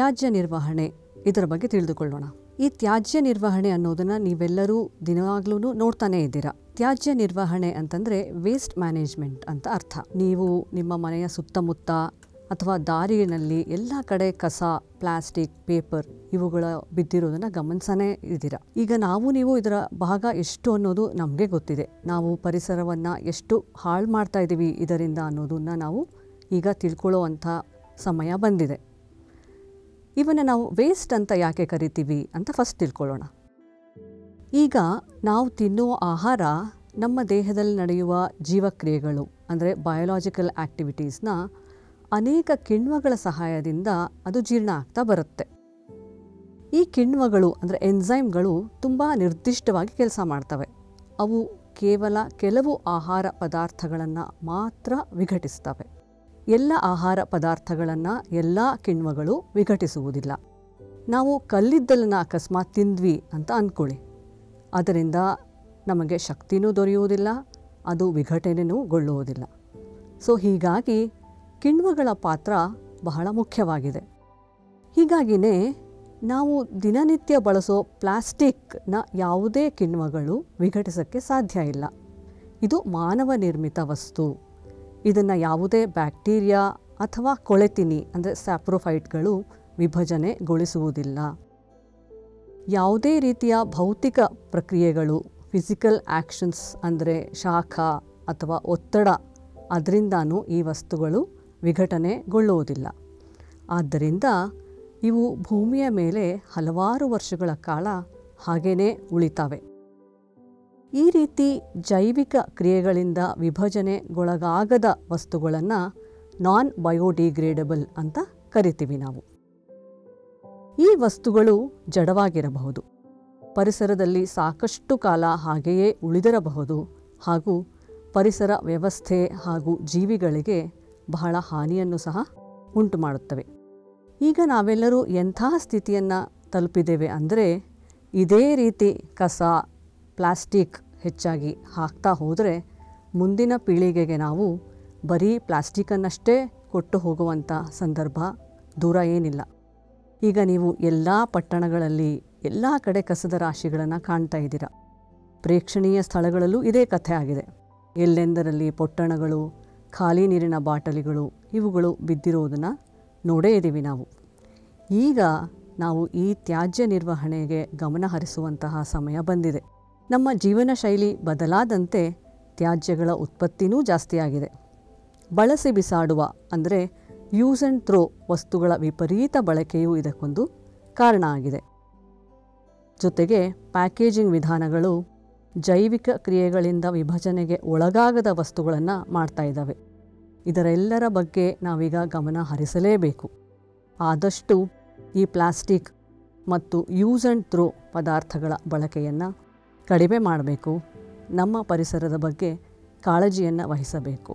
ತ್ಯಾಜ್ಯ ನಿರ್ವಹಣೆ ಇದರ ಬಗ್ಗೆ ತಿಳಿದುಕೊಳ್ಳೋಣ. ಈ ತ್ಯಾಜ್ಯ ನಿರ್ವಹಣೆ ಅನ್ನೋದನ್ನು ನೀವೆಲ್ಲರೂ ದಿನವಾಗ್ಲೂ ನೋಡ್ತಾನೇ ಇದ್ದೀರಾ. ತ್ಯಾಜ್ಯ ನಿರ್ವಹಣೆ ಅಂತಂದರೆ ವೇಸ್ಟ್ ಮ್ಯಾನೇಜ್ಮೆಂಟ್ ಅಂತ ಅರ್ಥ. ನೀವು ನಿಮ್ಮ ಮನೆಯ ಸುತ್ತಮುತ್ತ ಅಥವಾ ದಾರಿಯಲ್ಲಿ ಎಲ್ಲ ಕಡೆ ಕಸ, ಪ್ಲಾಸ್ಟಿಕ್, ಪೇಪರ್ ಇವುಗಳ ಬಿದ್ದಿರೋದನ್ನು ಗಮನಿಸನೇ ಇದ್ದೀರಾ. ಈಗ ನೀವು ಇದರ ಭಾಗ ಎಷ್ಟು ಅನ್ನೋದು ನಮಗೆ ಗೊತ್ತಿದೆ. ನಾವು ಪರಿಸರವನ್ನು ಎಷ್ಟು ಹಾಳು ಮಾಡ್ತಾ ಇದ್ದೀವಿ ಇದರಿಂದ ಅನ್ನೋದನ್ನು ನಾವು ಈಗ ತಿಳ್ಕೊಳ್ಳೋ ಅಂಥ ಸಮಯ ಬಂದಿದೆ. ಇವನ್ನ ನಾವು ವೇಸ್ಟ್ ಅಂತ ಯಾಕೆ ಕರಿತೀವಿ ಅಂತ ಫಸ್ಟ್ ತಿಳ್ಕೊಳ್ಳೋಣ. ಈಗ ನಾವು ತಿನ್ನುವ ಆಹಾರ ನಮ್ಮ ದೇಹದಲ್ಲಿ ನಡೆಯುವ ಜೀವಕ್ರಿಯೆಗಳು ಅಂದರೆ ಬಯೋಲಾಜಿಕಲ್ ಆ್ಯಕ್ಟಿವಿಟೀಸ್ನ ಅನೇಕ ಕಿಣ್ವಗಳ ಸಹಾಯದಿಂದ ಅದು ಜೀರ್ಣ ಆಗ್ತಾ ಬರುತ್ತೆ. ಈ ಕಿಣ್ವಗಳು ಅಂದರೆ ಎನ್ಸೈಮ್ಗಳು ತುಂಬ ನಿರ್ದಿಷ್ಟವಾಗಿ ಕೆಲಸ ಮಾಡ್ತವೆ. ಅವು ಕೇವಲ ಕೆಲವು ಆಹಾರ ಪದಾರ್ಥಗಳನ್ನು ಮಾತ್ರ ವಿಘಟಿಸ್ತವೆ. ಎಲ್ಲ ಆಹಾರ ಪದಾರ್ಥಗಳನ್ನು ಎಲ್ಲ ಕಿಣ್ವಗಳು ವಿಘಟಿಸುವುದಿಲ್ಲ. ನಾವು ಕಲ್ಲಿದ್ದಲನ್ನು ಅಕಸ್ಮಾತ್ ತಿಂದ್ವಿ ಅಂತ ಅಂದ್ಕೊಳ್ಳಿ, ಅದರಿಂದ ನಮಗೆ ಶಕ್ತಿನೂ ದೊರೆಯುವುದಿಲ್ಲ, ಅದು ವಿಘಟನೆಗೊಳ್ಳುವುದಿಲ್ಲ. ಸೊ ಹೀಗಾಗಿ ಕಿಣ್ವಗಳ ಪಾತ್ರ ಬಹಳ ಮುಖ್ಯವಾಗಿದೆ. ಹೀಗಾಗಿಯೇ ನಾವು ದಿನನಿತ್ಯ ಬಳಸೋ ಪ್ಲಾಸ್ಟಿಕ್ನ ಯಾವುದೇ ಕಿಣ್ವಗಳು ವಿಘಟಿಸೋಕ್ಕೆ ಸಾಧ್ಯ ಇಲ್ಲ. ಇದು ಮಾನವ ನಿರ್ಮಿತ ವಸ್ತು. ಇದನ್ನು ಯಾವುದೇ ಬ್ಯಾಕ್ಟೀರಿಯಾ ಅಥವಾ ಕೊಳೆತಿನಿ ಅಂದರೆ ಸ್ಯಾಪ್ರೋಫೈಟ್ಗಳು ವಿಭಜನೆಗೊಳಿಸುವುದಿಲ್ಲ. ಯಾವುದೇ ರೀತಿಯ ಭೌತಿಕ ಪ್ರಕ್ರಿಯೆಗಳು, ಫಿಸಿಕಲ್ ಆ್ಯಕ್ಷನ್ಸ್ ಅಂದರೆ ಶಾಖ ಅಥವಾ ಒತ್ತಡ, ಅದರಿಂದನೂ ಈ ವಸ್ತುಗಳು ವಿಘಟನೆಗೊಳ್ಳುವುದಿಲ್ಲ. ಆದ್ದರಿಂದ ಇವು ಭೂಮಿಯ ಮೇಲೆ ಹಲವಾರು ವರ್ಷಗಳ ಕಾಲ ಹಾಗೇ ಉಳಿತವೆ. ಈ ರೀತಿ ಜೈವಿಕ ಕ್ರಿಯೆಗಳಿಂದ ವಿಭಜನೆಗೊಳಗಾಗದ ವಸ್ತುಗಳನ್ನು ನಾನ್ ಬಯೋಡಿಗ್ರೇಡಬಲ್ ಅಂತ ಕರಿತೀವಿ ನಾವು. ಈ ವಸ್ತುಗಳು ಜಡವಾಗಿರಬಹುದು, ಪರಿಸರದಲ್ಲಿ ಸಾಕಷ್ಟು ಕಾಲ ಹಾಗೆಯೇ ಉಳಿದಿರಬಹುದು ಹಾಗೂ ಪರಿಸರ ವ್ಯವಸ್ಥೆ ಹಾಗೂ ಜೀವಿಗಳಿಗೆ ಬಹಳ ಹಾನಿಯನ್ನು ಸಹ ಉಂಟು ಮಾಡುತ್ತವೆ. ಈಗ ನಾವೆಲ್ಲರೂ ಎಂಥ ಸ್ಥಿತಿಯನ್ನು ತಲುಪಿದ್ದೇವೆ ಅಂದರೆ, ಇದೇ ರೀತಿ ಕಸ, ಪ್ಲಾಸ್ಟಿಕ್ ಹೆಚ್ಚಾಗಿ ಹಾಕ್ತಾ ಹೋದರೆ ಮುಂದಿನ ಪೀಳಿಗೆಗೆ ನಾವು ಬರೀ ಪ್ಲಾಸ್ಟಿಕ್ಕನ್ನಷ್ಟೇ ಕೊಟ್ಟು ಹೋಗುವಂಥ ಸಂದರ್ಭ ದೂರ ಏನಿಲ್ಲ. ಈಗ ನೀವು ಎಲ್ಲ ಪಟ್ಟಣಗಳಲ್ಲಿ ಎಲ್ಲ ಕಡೆ ಕಸದ ರಾಶಿಗಳನ್ನು ಕಾಣ್ತಾ ಇದ್ದೀರಾ. ಪ್ರೇಕ್ಷಣೀಯ ಸ್ಥಳಗಳಲ್ಲೂ ಇದೇ ಕಥೆ ಆಗಿದೆ. ಎಲ್ಲೆಂದರಲ್ಲಿ ಪೊಟ್ಟಣಗಳು, ಖಾಲಿ ನೀರಿನ ಬಾಟಲಿಗಳು ಇವುಗಳು ಬಿದ್ದಿರೋದನ್ನು ನೋಡೇ ಇದ್ದೀವಿ ನಾವು. ಈಗ ನಾವು ಈ ತ್ಯಾಜ್ಯ ನಿರ್ವಹಣೆಗೆ ಗಮನ ಹರಿಸುವಂತಹ ಸಮಯ ಬಂದಿದೆ. ನಮ್ಮ ಜೀವನ ಶೈಲಿ ಬದಲಾದಂತೆ ತ್ಯಾಜ್ಯಗಳ ಉತ್ಪತ್ತಿನೂ ಜಾಸ್ತಿಯಾಗಿದೆ. ಬಳಸಿ ಬಿಸಾಡುವ ಅಂದರೆ ಯೂಸ್ ಆ್ಯಂಡ್ ಥ್ರೋ ವಸ್ತುಗಳ ವಿಪರೀತ ಬಳಕೆಯೂ ಇದಕ್ಕೊಂದು ಕಾರಣ ಆಗಿದೆ. ಜೊತೆಗೆ ಪ್ಯಾಕೇಜಿಂಗ್ ವಿಧಾನಗಳು ಜೈವಿಕ ಕ್ರಿಯೆಗಳಿಂದ ವಿಭಜನೆಗೆ ಒಳಗಾಗದ ವಸ್ತುಗಳನ್ನು ಮಾಡ್ತಾ ಇದ್ದಾವೆ. ಇದರೆಲ್ಲರ ಬಗ್ಗೆ ನಾವೀಗ ಗಮನ ಹರಿಸಲೇಬೇಕು. ಆದಷ್ಟು ಈ ಪ್ಲಾಸ್ಟಿಕ್ ಮತ್ತು ಯೂಸ್ ಆ್ಯಂಡ್ ಥ್ರೋ ಪದಾರ್ಥಗಳ ಬಳಕೆಯನ್ನು ಕಡಿಮೆ ಮಾಡಬೇಕು. ನಮ್ಮ ಪರಿಸರದ ಬಗ್ಗೆ ಕಾಳಜಿಯನ್ನು ವಹಿಸಬೇಕು.